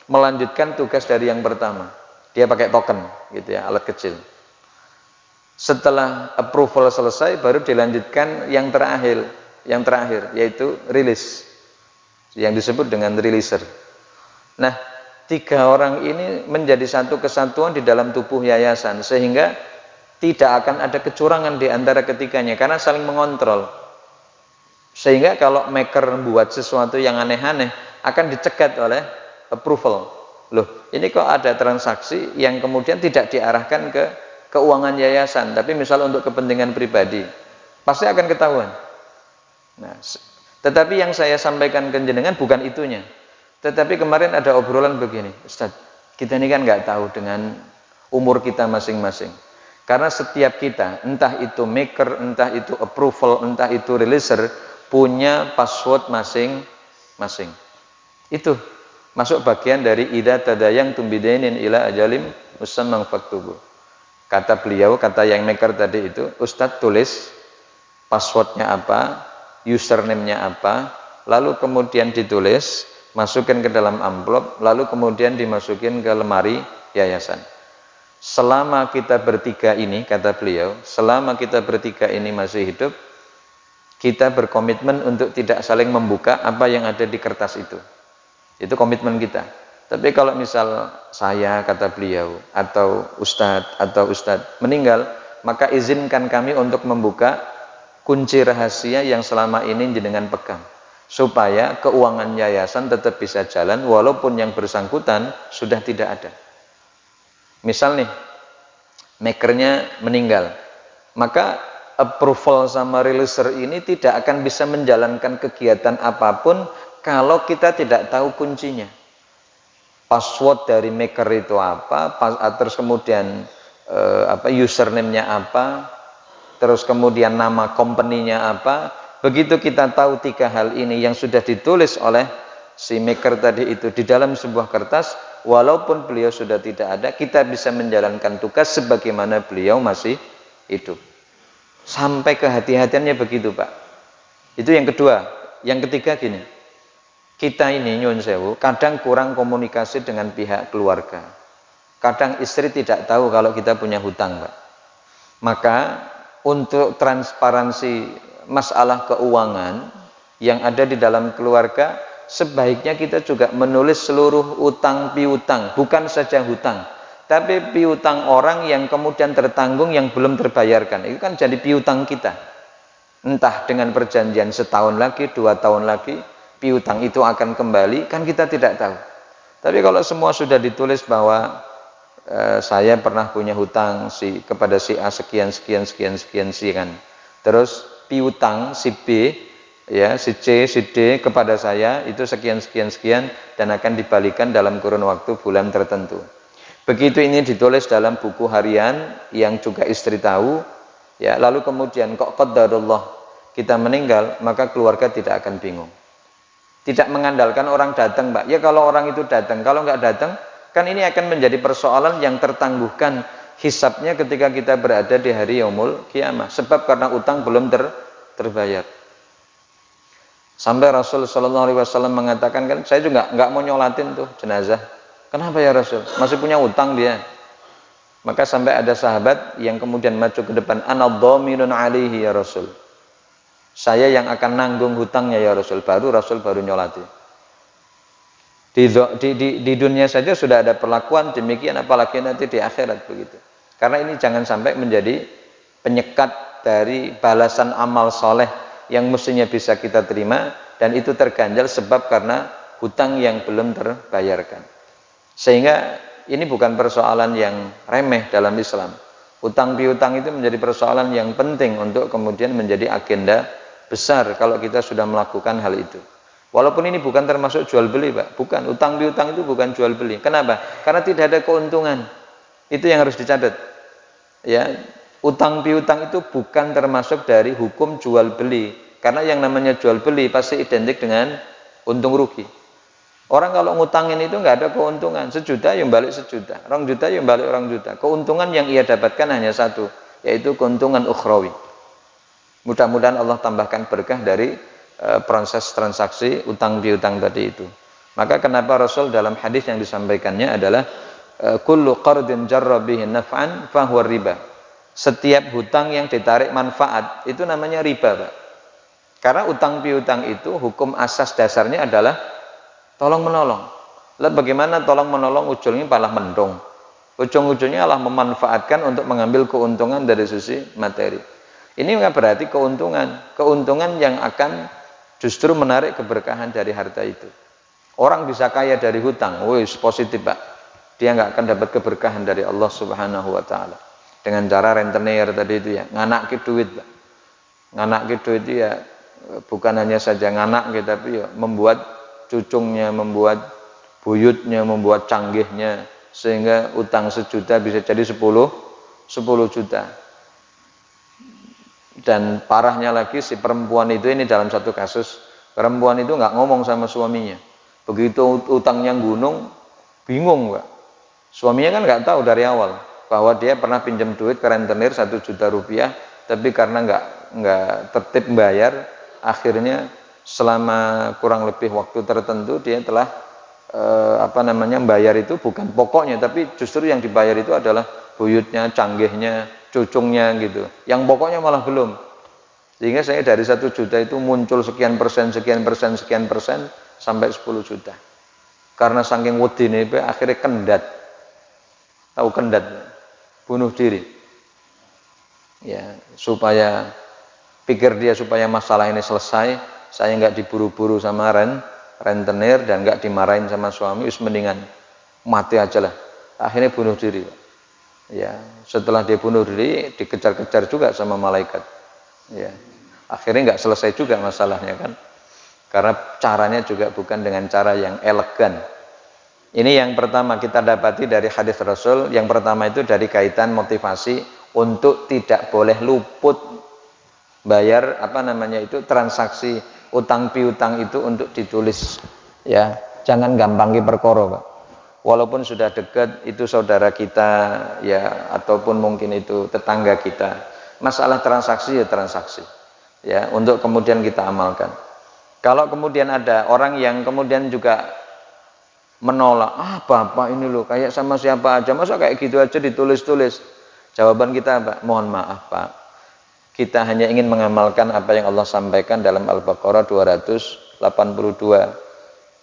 melanjutkan tugas dari yang pertama. Dia pakai token gitu ya, alat kecil. Setelah approval selesai, baru dilanjutkan yang terakhir yaitu rilis, yang disebut dengan releaser. Nah, 3 orang ini menjadi satu kesatuan di dalam tubuh yayasan, sehingga Tidak akan ada kecurangan di antara ketiganya karena saling mengontrol. Sehingga kalau maker buat sesuatu yang aneh-aneh akan dicegat oleh approval. Loh, ini kok ada transaksi yang kemudian tidak diarahkan ke keuangan yayasan, tapi misal untuk kepentingan pribadi, pasti akan ketahuan. Nah, tetapi yang saya sampaikan ke jenengan bukan itunya. Tetapi kemarin ada obrolan begini, Ustaz, kita ini kan nggak tahu dengan umur kita masing-masing. Karena setiap kita, entah itu maker, entah itu approval, entah itu releaser, punya password masing-masing. Itu masuk bagian dari idza tadayyantum bidainin ila ajalim musamman faktubu. Kata beliau, kata yang maker tadi itu, Ustadz tulis passwordnya apa, username-nya apa, lalu kemudian ditulis, masukin ke dalam amplop, lalu kemudian dimasukin ke lemari yayasan. Selama kita bertiga ini, kata beliau, selama kita bertiga ini masih hidup, kita berkomitmen untuk tidak saling membuka apa yang ada di kertas itu. Itu komitmen kita. Tapi kalau misal saya, kata beliau, atau Ustadz meninggal, maka izinkan kami untuk membuka kunci rahasia yang selama ini jenengan pegang, supaya keuangan yayasan tetap bisa jalan walaupun yang bersangkutan sudah tidak ada. Misal nih, makernya meninggal, maka approval sama releaser ini tidak akan bisa menjalankan kegiatan apapun kalau kita tidak tahu kuncinya. Password dari maker itu apa, terus kemudian username-nya apa, terus kemudian nama company-nya apa. Begitu kita tahu tiga hal ini yang sudah ditulis oleh si maker tadi itu di dalam sebuah kertas, walaupun beliau sudah tidak ada, kita bisa menjalankan tugas sebagaimana beliau masih hidup. Sampai kehati-hatiannya begitu, Pak. Itu yang kedua. Yang ketiga gini, kita ini nyun sewu kadang kurang komunikasi dengan pihak keluarga. Kadang istri tidak tahu kalau kita punya hutang, Pak. Maka untuk transparansi masalah keuangan yang ada di dalam keluarga, sebaiknya kita juga menulis seluruh utang piutang, bukan saja hutang, tapi piutang orang yang kemudian tertanggung yang belum terbayarkan. Itu kan jadi piutang kita. Entah dengan perjanjian setahun lagi, 2 tahun lagi, piutang itu akan kembali, kan kita tidak tahu. Tapi kalau semua sudah ditulis bahwa saya pernah punya hutang kepada si A sekian kan. Terus piutang si B, ya, si C, si D kepada saya itu sekian dan akan dibalikan dalam kurun waktu bulan tertentu. Begitu ini ditulis dalam buku harian yang juga istri tahu, ya, lalu kemudian kok qadarullah kita meninggal, maka keluarga tidak akan bingung. Tidak mengandalkan orang datang, Pak. Ya kalau orang itu datang, kalau nggak datang, kan ini akan menjadi persoalan yang tertangguhkan hisabnya ketika kita berada di hari yaumul kiamah. Sebab karena utang belum terbayar. Sampai Rasul Shallallahu Alaihi Wasallam mengatakan, kan saya juga nggak mau nyolatin tuh jenazah. Kenapa ya Rasul? Masih punya utang dia. Maka sampai ada sahabat yang kemudian maju ke depan, ana dhaminun alaihi ya Rasul. Saya yang akan nanggung hutangnya ya Rasul. Rasul baru nyolati. Di dunia saja sudah ada perlakuan demikian, apalagi nanti di akhirat begitu. Karena ini jangan sampai menjadi penyekat dari balasan amal soleh yang mestinya bisa kita terima, dan itu terganjal sebab karena hutang yang belum terbayarkan. Sehingga ini bukan persoalan yang remeh dalam Islam. Hutang piutang itu menjadi persoalan yang penting untuk kemudian menjadi agenda besar kalau kita sudah melakukan hal itu. Walaupun ini bukan termasuk jual beli, Pak. Bukan, utang piutang itu bukan jual beli. Kenapa? Karena tidak ada keuntungan. Itu yang harus dicatat. Ya, utang piutang itu bukan termasuk dari hukum jual beli. Karena yang namanya jual beli pasti identik dengan untung rugi. Orang kalau ngutangin itu nggak ada keuntungan. 1 juta yang balik 1 juta, 2 juta yang balik 2 juta. Keuntungan yang ia dapatkan hanya satu, yaitu keuntungan ukhrawi. Mudah-mudahan Allah tambahkan berkah dari proses transaksi utang piutang tadi itu. Maka kenapa Rasul dalam hadis yang disampaikannya adalah kullu qardin jarra bihi naf'an fahuwa riba. Setiap hutang yang ditarik manfaat itu namanya riba, Pak. Karena utang piutang itu hukum asas dasarnya adalah tolong menolong. Lalu bagaimana tolong menolong ujungnya malah mendong? Ujung-ujungnya Allah memanfaatkan untuk mengambil keuntungan dari sisi materi. Ini berarti keuntungan yang akan justru menarik keberkahan dari harta itu. Orang bisa kaya dari hutang, wis positif Pak. Dia nggak akan dapat keberkahan dari Allah Subhanahu wa taala. Dengan cara rentenir tadi itu ya, nganaki duit Pak. Nganaki duit itu ya bukan hanya saja nganak gitu, tapi ya membuat cucungnya, membuat buyutnya, membuat canggihnya, sehingga utang 1 juta bisa jadi 10 juta. Dan parahnya lagi si perempuan itu, ini dalam satu kasus, perempuan itu nggak ngomong sama suaminya. Begitu utangnya gunung, bingung Pak. Suaminya kan nggak tahu dari awal bahwa dia pernah pinjam duit ke rentenir 1 juta rupiah, tapi karena nggak tertib bayar, akhirnya selama kurang lebih waktu tertentu dia telah bayar itu bukan pokoknya, tapi justru yang dibayar itu adalah buyutnya, canggihnya, cucungnya gitu. Yang pokoknya malah belum. Sehingga saya dari 1 juta itu muncul sekian persen sampai 10 juta. Karena saking wedine akhirnya kendat. Tahu kendat? Bunuh diri. Ya, supaya pikir dia supaya masalah ini selesai, saya nggak diburu-buru sama rentenir dan nggak dimarahin sama suami, mendingan mati aja lah. Akhirnya bunuh diri. Ya, setelah dia bunuh diri dikejar-kejar juga sama malaikat. Ya, akhirnya nggak selesai juga masalahnya kan, karena caranya juga bukan dengan cara yang elegan. Ini yang pertama kita dapati dari hadis Rasul. Yang pertama itu dari kaitan motivasi untuk tidak boleh luput bayar transaksi utang piutang itu untuk ditulis, ya. Jangan gampangi perkara, Pak. Walaupun sudah dekat, itu saudara kita, ya, ataupun mungkin itu tetangga kita. Masalah transaksi ya transaksi, ya, untuk kemudian kita amalkan. Kalau kemudian ada orang yang kemudian juga menolak, Bapak ini loh kayak sama siapa aja, masa kayak gitu aja ditulis-tulis. Jawaban kita, Pak, mohon maaf Pak, kita hanya ingin mengamalkan apa yang Allah sampaikan dalam Al-Baqarah 282.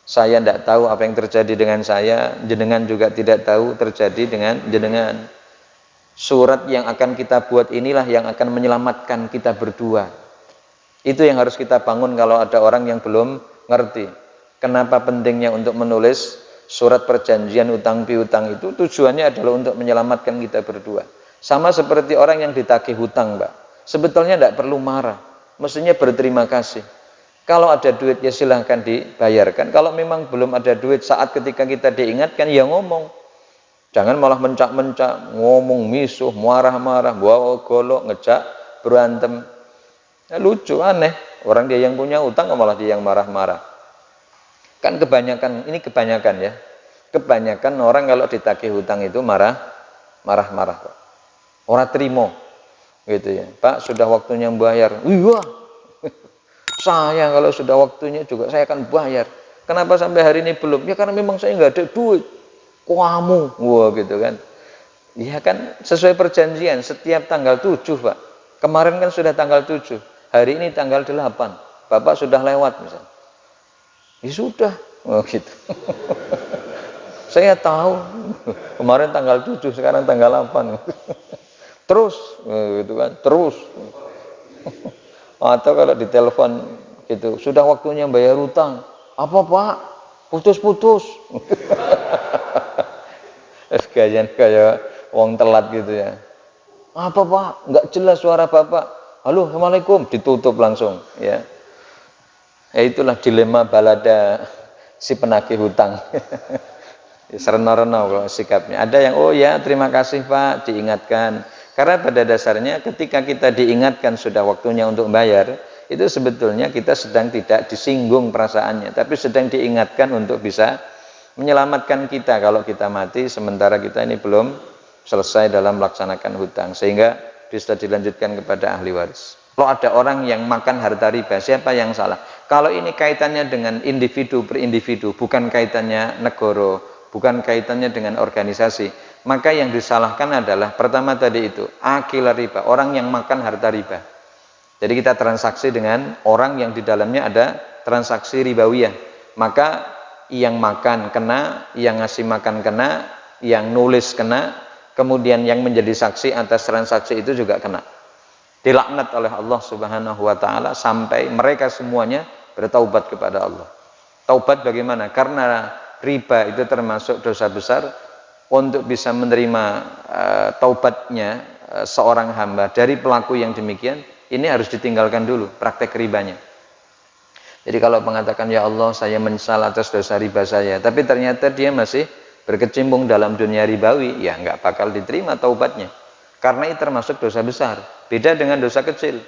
Saya tidak tahu apa yang terjadi dengan saya, jenengan juga tidak tahu terjadi dengan jenengan. Surat yang akan kita buat inilah yang akan menyelamatkan kita berdua. Itu yang harus kita bangun kalau ada orang yang belum ngerti. Kenapa pentingnya untuk menulis surat perjanjian utang piutang itu? Tujuannya adalah untuk menyelamatkan kita berdua. Sama seperti orang yang ditagih hutang, Mbak. Sebetulnya tidak perlu marah, mestinya berterima kasih. Kalau ada duit ya silahkan dibayarkan. Kalau memang belum ada duit, saat ketika kita diingatkan ya ngomong. Jangan malah mencak-mencak, ngomong misuh, marah-marah, bawa golok, ngejak, berantem. Ya, lucu, aneh. Orang dia yang punya utang malah dia yang marah-marah. Kan kebanyakan ya. Kebanyakan orang kalau ditagih hutang itu marah-marah. Orang terima. Gitu ya. Pak, sudah waktunya bayar. Iya. Saya kalau sudah waktunya juga saya akan bayar. Kenapa sampai hari ini belum? Ya karena memang saya nggak ada duit. Kamu, wah gitu kan. Ya kan sesuai perjanjian setiap tanggal 7 Pak. Kemarin kan sudah tanggal 7. Hari ini tanggal 8. Bapak sudah lewat misalnya. Ya sudah. Oh gitu. Saya tahu. Kemarin tanggal 7, sekarang tanggal 8. Terus gitu kan, terus. Atau kalau ditelepon gitu, sudah waktunya bayar utang. Apa Pak? Putus-putus. Kayak wong telat gitu ya. Apa Pak? Nggak jelas suara Bapak. Halo, Assalamualaikum. Ditutup langsung. Ya. Itulah dilema balada si penagih hutang. Serena-rena kalau sikapnya. Ada yang, oh ya terima kasih Pak, diingatkan. Karena pada dasarnya ketika kita diingatkan sudah waktunya untuk bayar, itu sebetulnya kita sedang tidak disinggung perasaannya, tapi sedang diingatkan untuk bisa menyelamatkan kita kalau kita mati, sementara kita ini belum selesai dalam melaksanakan hutang, sehingga bisa dilanjutkan kepada ahli waris. Kalau ada orang yang makan harta riba, siapa yang salah? Kalau ini kaitannya dengan individu per individu, bukan kaitannya negara, bukan kaitannya dengan organisasi, maka yang disalahkan adalah pertama tadi itu akil riba, orang yang makan harta riba. Jadi kita transaksi dengan orang yang di dalamnya ada transaksi ribawiyah, maka yang makan kena, yang ngasih makan kena, yang nulis kena, kemudian yang menjadi saksi atas transaksi itu juga kena. Dilaknat oleh Allah Subhanahu wa taala sampai mereka semuanya bertaubat kepada Allah. Taubat bagaimana? Karena riba itu termasuk dosa besar. Untuk bisa menerima taubatnya seorang hamba dari pelaku yang demikian, ini harus ditinggalkan dulu praktek ribanya. Jadi kalau mengatakan, ya Allah saya menyesal atas dosa riba saya, tapi ternyata dia masih berkecimpung dalam dunia ribawi, ya nggak bakal diterima taubatnya. Karena itu termasuk dosa besar. Beda dengan dosa kecil.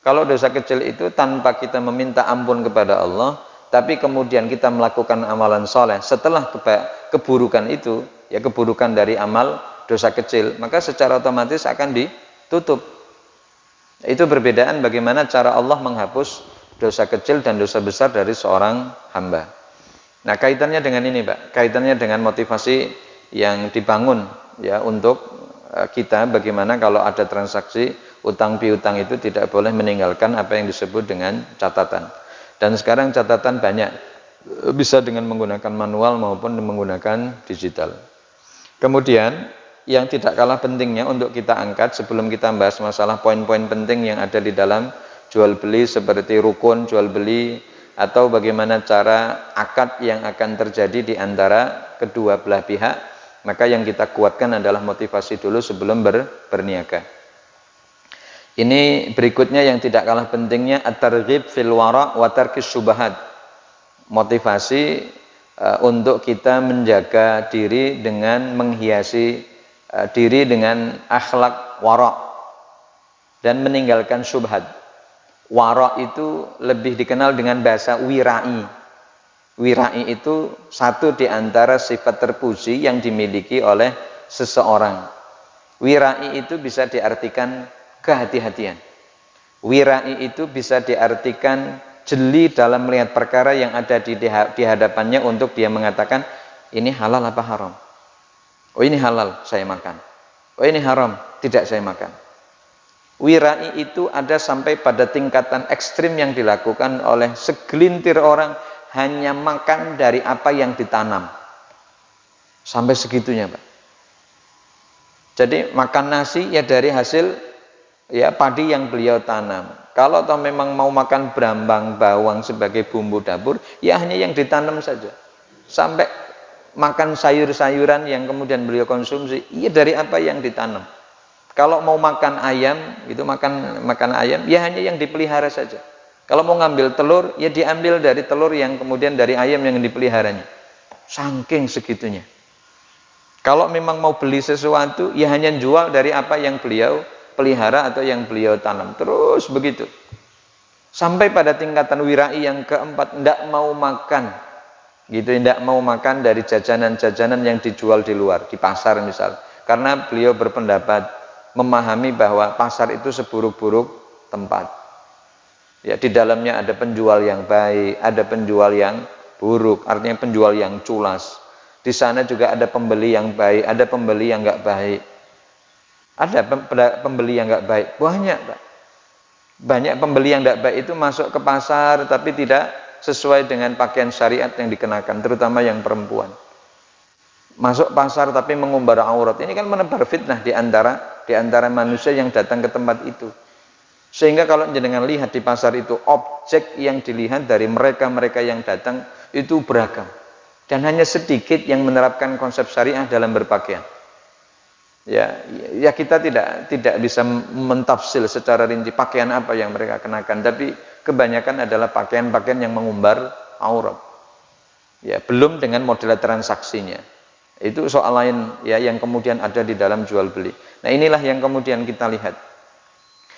Kalau dosa kecil itu tanpa kita meminta ampun kepada Allah, tapi kemudian kita melakukan amalan soleh setelah keburukan itu, ya keburukan dari amal dosa kecil, maka secara otomatis akan ditutup. Itu perbedaan bagaimana cara Allah menghapus dosa kecil dan dosa besar dari seorang hamba. Nah, kaitannya dengan ini, Pak, kaitannya dengan motivasi yang dibangun ya untuk kita, bagaimana kalau ada transaksi utang piutang itu tidak boleh meninggalkan apa yang disebut dengan catatan. Dan sekarang catatan banyak, bisa dengan menggunakan manual maupun menggunakan digital. Kemudian yang tidak kalah pentingnya untuk kita angkat sebelum kita bahas masalah poin-poin penting yang ada di dalam jual beli, seperti rukun jual beli atau bagaimana cara akad yang akan terjadi di antara kedua belah pihak, maka yang kita kuatkan adalah motivasi dulu sebelum berniaga. Ini berikutnya yang tidak kalah pentingnya, at-targhib fil wara' wa tarkis syubhat. Motivasi untuk kita menjaga diri dengan menghiasi diri dengan akhlak wara' dan meninggalkan syubhat. Wara' itu lebih dikenal dengan bahasa wirai. Wirai itu satu di antara sifat terpuji yang dimiliki oleh seseorang. Wirai itu bisa diartikan kehati-hatian. Wirai itu bisa diartikan jeli dalam melihat perkara yang ada di hadapannya untuk dia mengatakan, ini halal apa haram? Oh ini halal, saya makan. Oh ini haram, tidak saya makan. Wirai itu ada sampai pada tingkatan ekstrim yang dilakukan oleh segelintir orang, hanya makan dari apa yang ditanam. Sampai segitunya, Pak. Jadi makan nasi ya dari hasil ya padi yang beliau tanam. Kalau toh memang mau makan brambang, bawang sebagai bumbu dapur, ya hanya yang ditanam saja. Sampai makan sayur-sayuran yang kemudian beliau konsumsi, ya dari apa yang ditanam. Kalau mau makan ayam, itu makan ayam, ya hanya yang dipelihara saja. Kalau mau ngambil telur, ya diambil dari telur yang kemudian dari ayam yang dipeliharanya. Saking segitunya. Kalau memang mau beli sesuatu, ya hanya jual dari apa yang beliau pelihara atau yang beliau tanam. Terus begitu. Sampai pada tingkatan wirai yang keempat, tidak mau makan. Gitu, tidak mau makan dari jajanan-jajanan yang dijual di luar, di pasar misal. Karena beliau berpendapat, memahami bahwa pasar itu seburuk-buruk tempat. Ya, di dalamnya ada penjual yang baik, ada penjual yang buruk, artinya penjual yang culas. Di sana juga ada pembeli yang baik, ada pembeli yang enggak baik. Ada pembeli yang enggak baik, banyak, Pak. Banyak pembeli yang enggak baik itu masuk ke pasar tapi tidak sesuai dengan pakaian syariat yang dikenakan, terutama yang perempuan. Masuk pasar tapi mengumbar aurat. Ini kan menebar fitnah di antara manusia yang datang ke tempat itu. Sehingga kalau jenengan lihat di pasar itu, objek yang dilihat dari mereka-mereka yang datang itu beragam. Dan hanya sedikit yang menerapkan konsep syariah dalam berpakaian. Ya kita tidak bisa mentafsir secara rinci pakaian apa yang mereka kenakan, tapi kebanyakan adalah pakaian-pakaian yang mengumbar aurat. Ya, belum dengan model transaksinya. Itu soal lain ya yang kemudian ada di dalam jual beli. Nah, inilah yang kemudian kita lihat.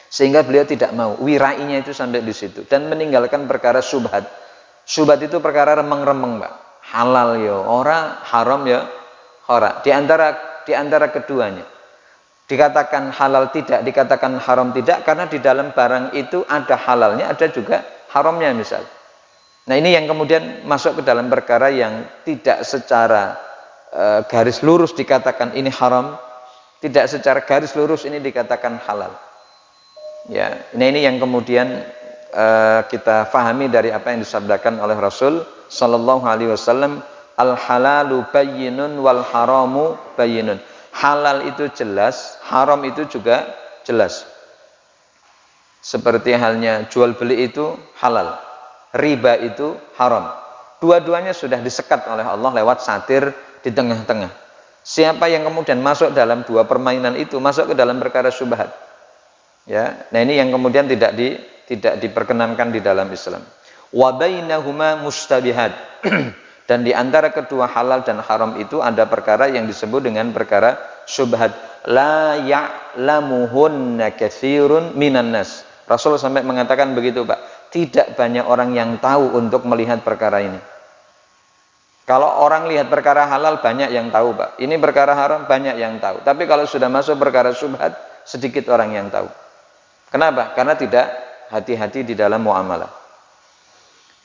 Sehingga beliau tidak mau, wirainya itu sampai di situ dan meninggalkan perkara syubhat. Syubhat itu perkara remeng-remeng, Pak. Halal ya ora, haram ya ora. Di antara keduanya. Dikatakan halal tidak, dikatakan haram tidak, karena di dalam barang itu ada halalnya, ada juga haramnya misal. Nah, ini yang kemudian masuk ke dalam perkara yang tidak secara garis lurus dikatakan ini haram, tidak secara garis lurus ini dikatakan halal. Ya, ini yang kemudian kita fahami dari apa yang disabdakan oleh Rasul Sallallahu Alaihi Wasallam, Al halalu bayyinun wal haramu bayyinun. Halal itu jelas, haram itu juga jelas. Seperti halnya jual beli itu halal, riba itu haram. Dua-duanya sudah disekat oleh Allah lewat satir di tengah-tengah. Siapa yang kemudian masuk dalam dua permainan itu, masuk ke dalam perkara syubhat. Ya, nah ini yang kemudian tidak diperkenankan di dalam Islam. Wa bainahuma mustabihat. Dan di antara kedua halal dan haram itu ada perkara yang disebut dengan perkara syubhat. La ya'lamuhunna katsirun minan nas. Rasul sampai mengatakan begitu, Pak. Tidak banyak orang yang tahu untuk melihat perkara ini. Kalau orang lihat perkara halal banyak yang tahu, Pak. Ini perkara haram banyak yang tahu. Tapi kalau sudah masuk perkara syubhat, sedikit orang yang tahu. Kenapa? Karena tidak hati-hati di dalam muamalah.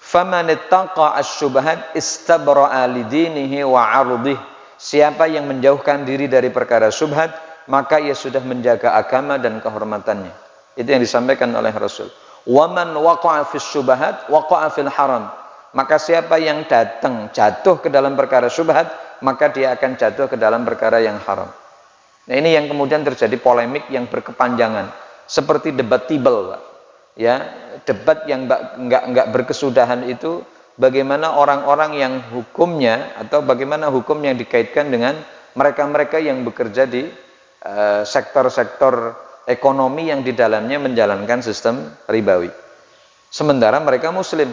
Faman ittaqa asy-syubhat istabra'a lidinihi wa 'ardihi. Siapa yang menjauhkan diri dari perkara syubhat, maka ia sudah menjaga agama dan kehormatannya. Itu yang disampaikan oleh Rasul. Wa man waqa'a fis syubhat waqa'a fil haram. Maka siapa yang jatuh ke dalam perkara syubhat, maka dia akan jatuh ke dalam perkara yang haram. Nah, ini yang kemudian terjadi polemik yang berkepanjangan, seperti debatable, Pak. Ya, debat yang enggak berkesudahan itu, bagaimana orang-orang yang hukumnya atau bagaimana hukum yang dikaitkan dengan mereka-mereka yang bekerja di sektor-sektor ekonomi yang di dalamnya menjalankan sistem ribawi. Sementara mereka muslim.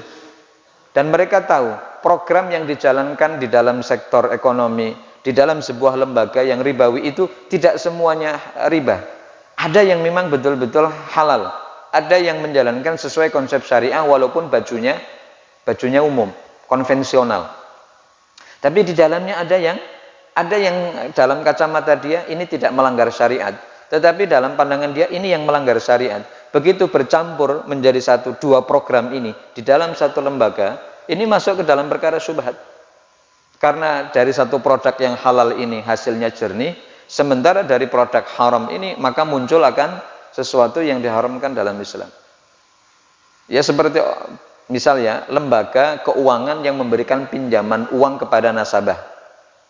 Dan mereka tahu program yang dijalankan di dalam sektor ekonomi, di dalam sebuah lembaga yang ribawi itu tidak semuanya riba. Ada yang memang betul-betul halal. Ada yang menjalankan sesuai konsep syariah walaupun bajunya umum, konvensional. Tapi di dalamnya ada yang dalam kacamata dia ini tidak melanggar syariat. Tetapi dalam pandangan dia ini yang melanggar syariat. Begitu bercampur menjadi dua program ini di dalam satu lembaga, ini masuk ke dalam perkara syubhat. Karena dari satu produk yang halal ini hasilnya jernih, sementara dari produk haram ini maka muncul akan sesuatu yang diharamkan dalam Islam. Ya seperti misalnya lembaga keuangan yang memberikan pinjaman uang kepada nasabah.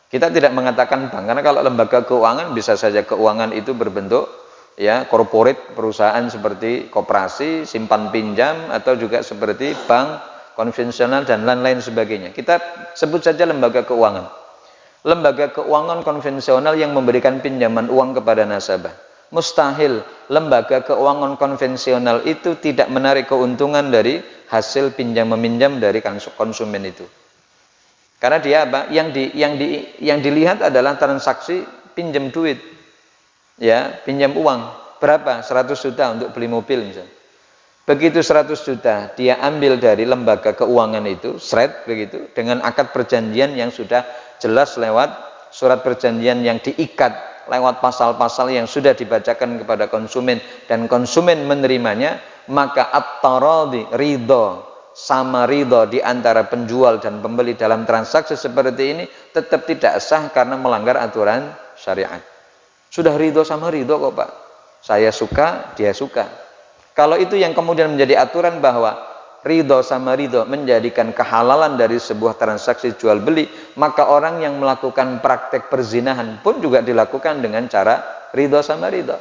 Kita tidak mengatakan bank, karena kalau lembaga keuangan bisa saja keuangan itu berbentuk ya corporate, perusahaan seperti koperasi, simpan pinjam, atau juga seperti bank konvensional dan lain-lain sebagainya. Kita sebut saja lembaga keuangan. Lembaga keuangan konvensional yang memberikan pinjaman uang kepada nasabah. Mustahil lembaga keuangan konvensional itu tidak menarik keuntungan dari hasil pinjam meminjam dari konsumen itu. Karena dia apa? Yang dilihat adalah transaksi pinjam duit. Ya, pinjam uang. Berapa? 100 juta untuk beli mobil misalnya. Begitu 100 juta dia ambil dari lembaga keuangan itu, seret begitu, dengan akad perjanjian yang sudah jelas lewat surat perjanjian yang diikat lewat pasal-pasal yang sudah dibacakan kepada konsumen dan konsumen menerimanya, maka at-taradi, ridho sama ridho di antara penjual dan pembeli dalam transaksi seperti ini tetap tidak sah karena melanggar aturan syariat. Sudah ridho sama ridho kok, Pak. Saya suka, dia suka. Kalau itu yang kemudian menjadi aturan bahwa ridho sama ridho menjadikan kehalalan dari sebuah transaksi jual beli, maka orang yang melakukan praktek perzinahan pun juga dilakukan dengan cara ridho sama ridho.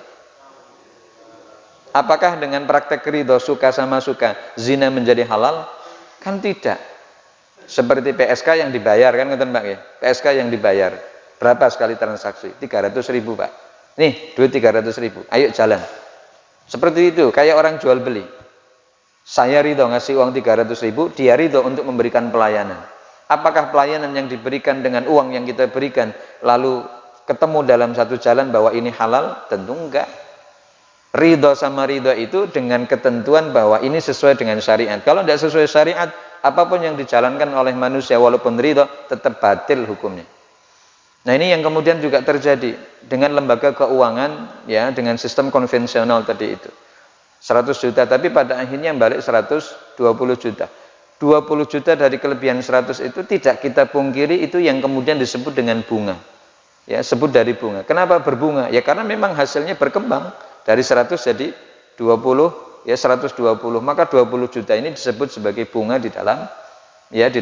Apakah dengan praktek ridho suka sama suka zina menjadi halal? Kan tidak. Seperti PSK yang dibayar, kan ngeten Pak ya? PSK yang dibayar berapa sekali transaksi? 300.000 Pak. Nih duit 300.000, ayo jalan. Seperti itu, kayak orang jual beli. Saya ridho ngasih uang 300.000, dia ridho untuk memberikan pelayanan. Apakah pelayanan yang diberikan dengan uang yang kita berikan lalu ketemu dalam satu jalan bahwa ini halal? Tentu enggak. Ridho sama ridho itu dengan ketentuan bahwa ini sesuai dengan syariat. Kalau tidak sesuai syariat, apapun yang dijalankan oleh manusia walaupun ridho tetap batil hukumnya. Nah ini yang kemudian juga terjadi dengan lembaga keuangan ya, dengan sistem konvensional tadi itu. 100 juta, tapi pada akhirnya balik 120 juta. 20 juta dari kelebihan 100 itu tidak kita pungkiri itu yang kemudian disebut dengan bunga. Ya, sebut dari bunga. Kenapa berbunga? Ya karena memang hasilnya berkembang dari 100 jadi 20, ya 120. Maka 20 juta ini disebut sebagai bunga di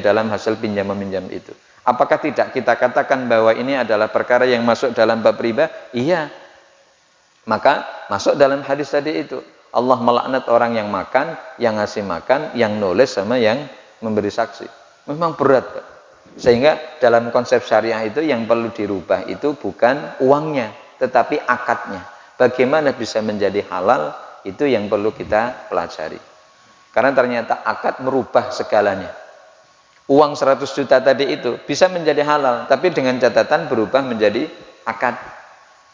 dalam hasil pinjam meminjam itu. Apakah tidak kita katakan bahwa ini adalah perkara yang masuk dalam bab riba? Iya. Maka masuk dalam hadis tadi itu. Allah melaknat orang yang makan, yang ngasih makan, yang nulis sama yang memberi saksi. Memang berat, Pak. Sehingga dalam konsep syariah itu yang perlu dirubah itu bukan uangnya, tetapi akadnya. Bagaimana bisa menjadi halal, itu yang perlu kita pelajari. Karena ternyata akad merubah segalanya. Uang 100 juta tadi itu bisa menjadi halal, tapi dengan catatan berubah menjadi akad.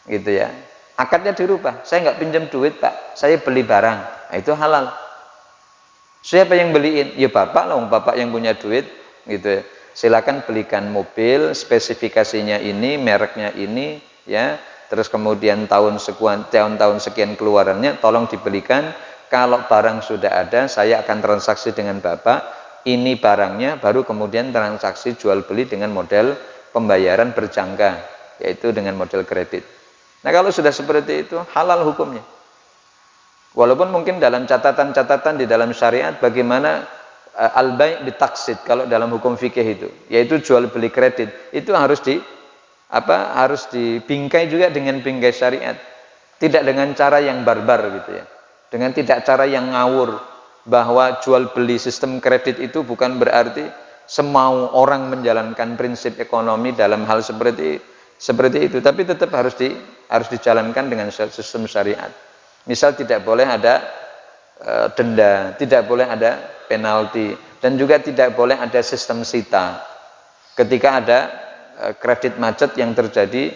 Gitu ya. Akadnya dirubah. Saya nggak pinjam duit, Pak. Saya beli barang. Nah, itu halal. Siapa yang beliin? Ya bapak lah, bapak yang punya duit. Gitu ya. Silakan belikan mobil, spesifikasinya ini, mereknya ini, ya. Terus kemudian tahun sekian keluarannya, tolong dibelikan. Kalau barang sudah ada, saya akan transaksi dengan bapak. Ini barangnya, baru kemudian transaksi jual beli dengan model pembayaran berjangka, yaitu dengan model kredit. Nah kalau sudah seperti itu, halal hukumnya. Walaupun mungkin dalam catatan-catatan di dalam syariat, bagaimana al-bai' bitaksid kalau dalam hukum fikih itu, yaitu jual beli kredit, itu harus dibingkai juga dengan bingkai syariat, tidak dengan cara yang barbar gitu ya, dengan tidak cara yang ngawur, bahwa jual beli sistem kredit itu bukan berarti semau orang menjalankan prinsip ekonomi dalam hal seperti itu, tapi tetap harus dijalankan dengan sistem syariat. Misal tidak boleh ada denda, tidak boleh ada penalti, dan juga tidak boleh ada sistem sita ketika ada kredit macet yang terjadi,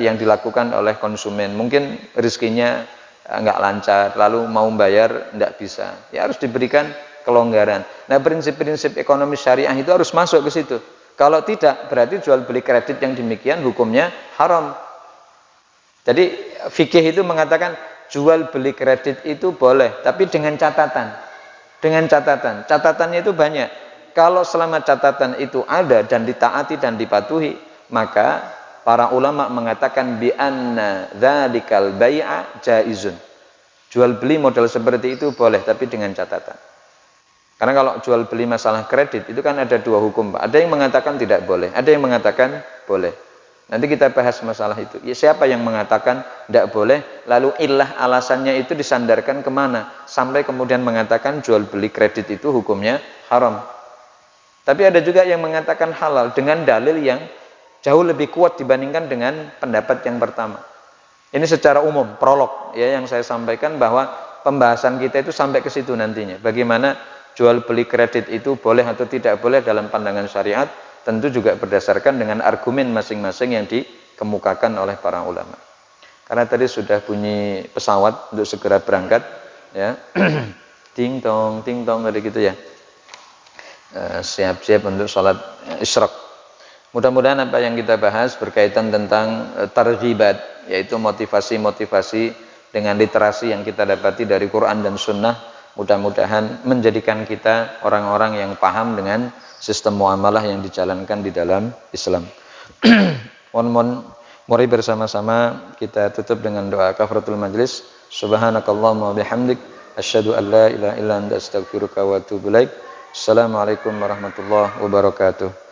yang dilakukan oleh konsumen. Mungkin rezekinya nggak lancar, lalu mau bayar nggak bisa, ya harus diberikan kelonggaran. Nah prinsip-prinsip ekonomi syariah itu harus masuk ke situ. Kalau tidak, berarti jual beli kredit yang demikian hukumnya haram. Jadi fikih itu mengatakan jual beli kredit itu boleh, tapi dengan catatan. Dengan catatan. Catatannya itu banyak. Kalau selama catatan itu ada dan ditaati dan dipatuhi, maka para ulama mengatakan bi anna dzalikal bai'a jaizun. Jual beli model seperti itu boleh, tapi dengan catatan. Karena kalau jual beli masalah kredit itu kan ada dua hukum, Pak. Ada yang mengatakan tidak boleh, ada yang mengatakan boleh. Nanti kita bahas masalah itu. Ya, siapa yang mengatakan tidak boleh, lalu ilah alasannya itu disandarkan kemana? Sampai kemudian mengatakan jual beli kredit itu hukumnya haram. Tapi ada juga yang mengatakan halal dengan dalil yang jauh lebih kuat dibandingkan dengan pendapat yang pertama. Ini secara umum, prolog ya yang saya sampaikan, bahwa pembahasan kita itu sampai ke situ nantinya. Bagaimana jual beli kredit itu boleh atau tidak boleh dalam pandangan syariat, tentu juga berdasarkan dengan argumen masing-masing yang dikemukakan oleh para ulama. Karena tadi sudah bunyi pesawat untuk segera berangkat, ya, ting tong tadi gitu ya, siap-siap untuk sholat isyraq. Mudah-mudahan apa yang kita bahas berkaitan tentang targhibat, yaitu motivasi-motivasi dengan literasi yang kita dapati dari Quran dan Sunnah, mudah-mudahan menjadikan kita orang-orang yang paham dengan sistem muamalah yang dijalankan di dalam Islam. Mari bersama-sama kita tutup dengan doa kafaratul majlis. Subhanakallahumma wa bihamdik, asyhadu an la ilaha illa anta astaghfiruka wa atubu ilaik. Assalamualaikum warahmatullahi wabarakatuh.